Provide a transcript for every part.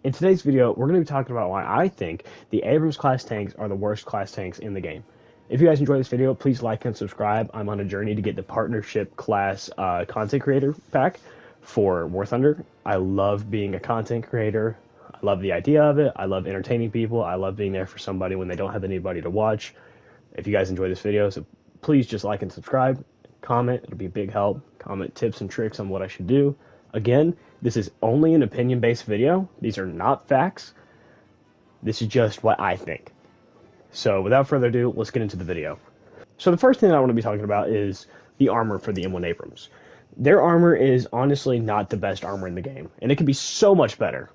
In today's video, we're going to be talking about why I think the Abrams class tanks are the worst class tanks in the game. If you guys enjoy this video, please like and subscribe. I'm on a journey to get the partnership class content creator pack for War Thunder. I love being a content creator. I love the idea of it. I love entertaining people. I love being there for somebody when they don't have anybody to watch. If you guys enjoy this video, so please just like and subscribe. Comment, it'll be a big help. Comment tips and tricks on what I should do. Again, this is only an opinion-based video. These are not facts. This is just what I think. So without further ado, let's get into the video. So the first thing that I want to be talking about is the armor for the M1 Abrams. Their armor is honestly not the best armor in the game, and it can be so much better.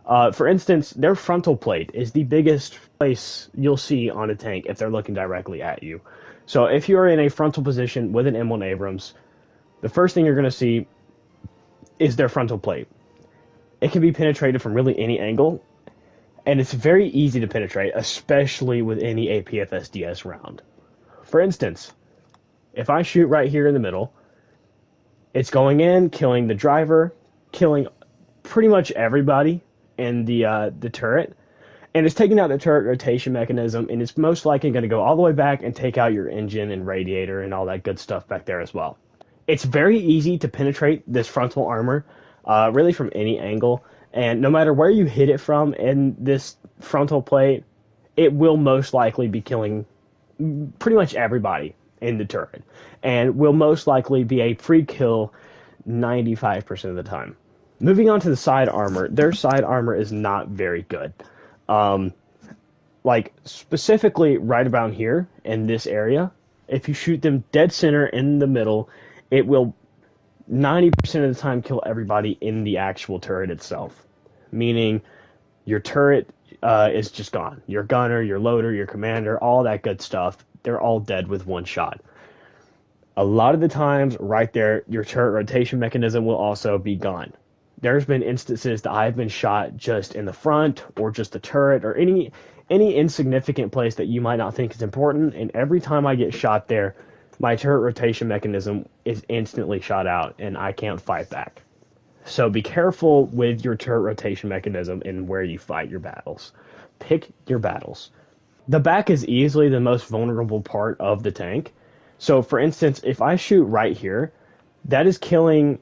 For instance, their frontal plate is the biggest place you'll see on a tank if they're looking directly at you. So if you're in a frontal position with an M1 Abrams, the first thing you're going to see is their frontal plate. It can be penetrated from really any angle, and it's very easy to penetrate, especially with any APFSDS round. For instance, if I shoot right here in the middle, it's going in, killing the driver, killing pretty much everybody in the turret, and it's taking out the turret rotation mechanism, and it's most likely going to go all the way back and take out your engine and radiator and all that good stuff back there as well. It's very easy to penetrate this frontal armor, really from any angle, and no matter where you hit it from in this frontal plate, it will most likely be killing pretty much everybody in the turret, and will most likely be a free kill 95% of the time. Moving on to the side armor, their side armor is not very good. Like specifically right around here in this area, if you shoot them dead center in the middle, it will 90% of the time kill everybody in the actual turret itself. Meaning your turret is just gone. Your gunner, your loader, your commander, all that good stuff, they're all dead with one shot. A lot of the times right there, your turret rotation mechanism will also be gone. There's been instances that I've been shot just in the front or just the turret or any insignificant place that you might not think is important, and every time I get shot there, my turret rotation mechanism is instantly shot out, and I can't fight back. So be careful with your turret rotation mechanism and where you fight your battles. Pick your battles. The back is easily the most vulnerable part of the tank. So for instance, if I shoot right here, that is killing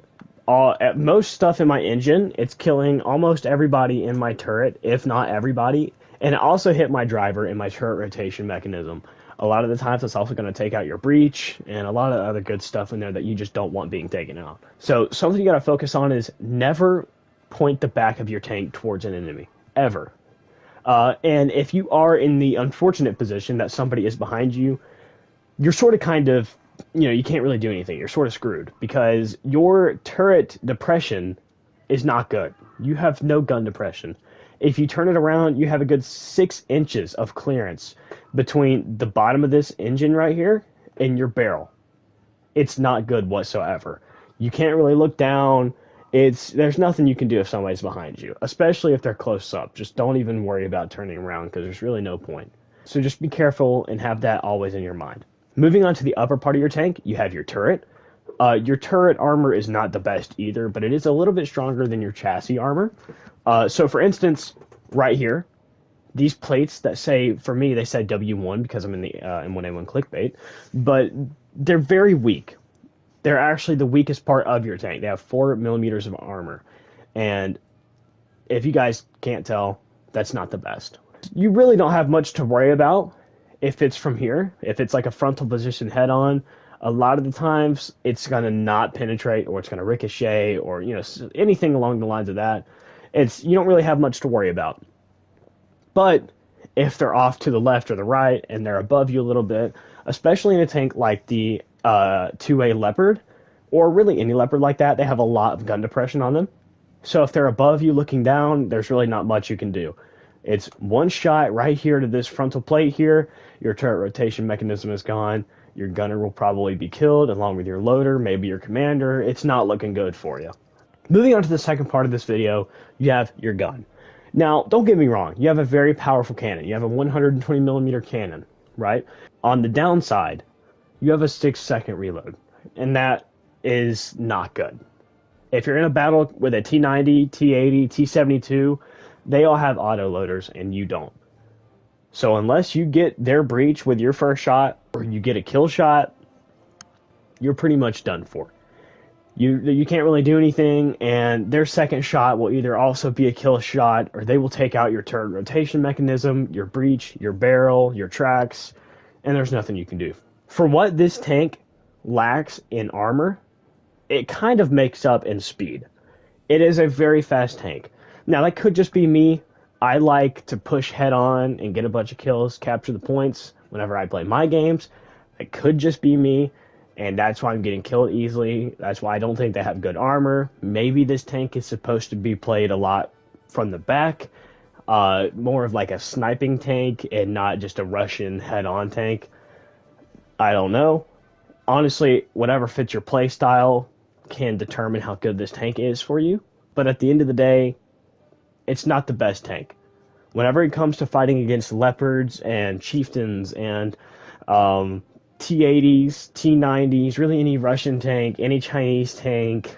most stuff in my engine. It's killing almost everybody in my turret, if not everybody. And it also hit my driver and my turret rotation mechanism. A lot of the times it's also going to take out your breach and a lot of other good stuff in there that you just don't want being taken out. So something you got to focus on is never point the back of your tank towards an enemy, ever. And if you are in the unfortunate position that somebody is behind you, you're sort of kind of, you can't really do anything. You're sort of screwed because your turret depression is not good. You have no gun depression. If you turn it around, you have a good 6 inches of clearance between the bottom of this engine right here and your barrel. It's not good whatsoever. You can't really look down. There's nothing you can do if somebody's behind you, especially if they're close up. Just don't even worry about turning around because there's really no point. So just be careful and have that always in your mind. Moving on to the upper part of your tank, you have your turret. Your turret armor is not the best either, but it is a little bit stronger than your chassis armor. So for instance, right here, these plates that say, for me, they said W1 because I'm in the M1A1 clickbait, but they're very weak. They're actually the weakest part of your tank. They have 4 millimeters of armor. And if you guys can't tell, that's not the best. You really don't have much to worry about if it's from here. If it's like a frontal position head-on, a lot of the times it's going to not penetrate or it's going to ricochet or anything along the lines of that. You don't really have much to worry about. But if they're off to the left or the right and they're above you a little bit, especially in a tank like the 2A Leopard, or really any Leopard like that, they have a lot of gun depression on them. So if they're above you looking down, there's really not much you can do. It's one shot right here to this frontal plate here. Your turret rotation mechanism is gone. Your gunner will probably be killed along with your loader, maybe your commander. It's not looking good for you. Moving on to the second part of this video, you have your gun. Now, don't get me wrong. You have a very powerful cannon. You have a 120 millimeter cannon, right? On the downside, you have a 6-second reload, and that is not good. If you're in a battle with a T90, T80, T72, They all have autoloaders and you don't. So unless you get their breach with your first shot or you get a kill shot, you're pretty much done for. You can't really do anything, and their second shot will either also be a kill shot, or they will take out your turret rotation mechanism, your breach, your barrel, your tracks, and there's nothing you can do. For what this tank lacks in armor, it kind of makes up in speed. It is a very fast tank. Now, that could just be me. I like to push head on and get a bunch of kills, capture the points whenever I play my games. It could just be me, and that's why I'm getting killed easily. That's why I don't think they have good armor. Maybe this tank is supposed to be played a lot from the back, more of like a sniping tank and not just a Russian head-on tank. I don't know. Honestly, whatever fits your play style can determine how good this tank is for you. But at the end of the day, it's not the best tank. Whenever it comes to fighting against leopards and chieftains and T-80s, T-90s, really any Russian tank, any Chinese tank,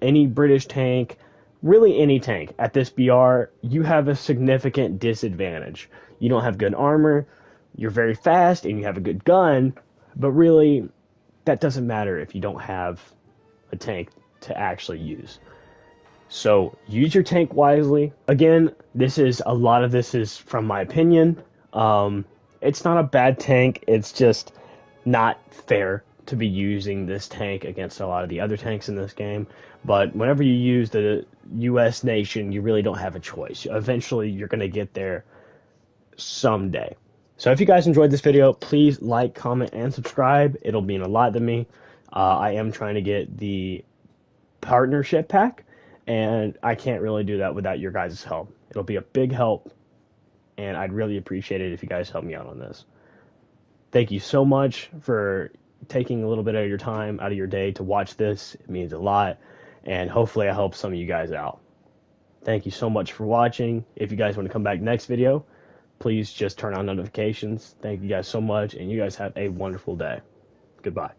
any British tank, really any tank at this BR, you have a significant disadvantage. You don't have good armor, you're very fast, and you have a good gun, but really, that doesn't matter if you don't have a tank to actually use. So use your tank wisely. Again, a lot of this is from my opinion. It's not a bad tank. It's just not fair to be using this tank against a lot of the other tanks in this game. But whenever you use the U.S. nation, you really don't have a choice. Eventually, you're going to get there someday. So if you guys enjoyed this video, please like, comment, and subscribe. It'll mean a lot to me. I am trying to get the partnership pack, and I can't really do that without your guys' help. It'll be a big help, and I'd really appreciate it if you guys help me out on this. Thank you so much for taking a little bit of your time out of your day to watch this. It means a lot, and hopefully I help some of you guys out. Thank you so much for watching. If you guys want to come back next video, please just turn on notifications. Thank you guys so much, and you guys have a wonderful day. Goodbye.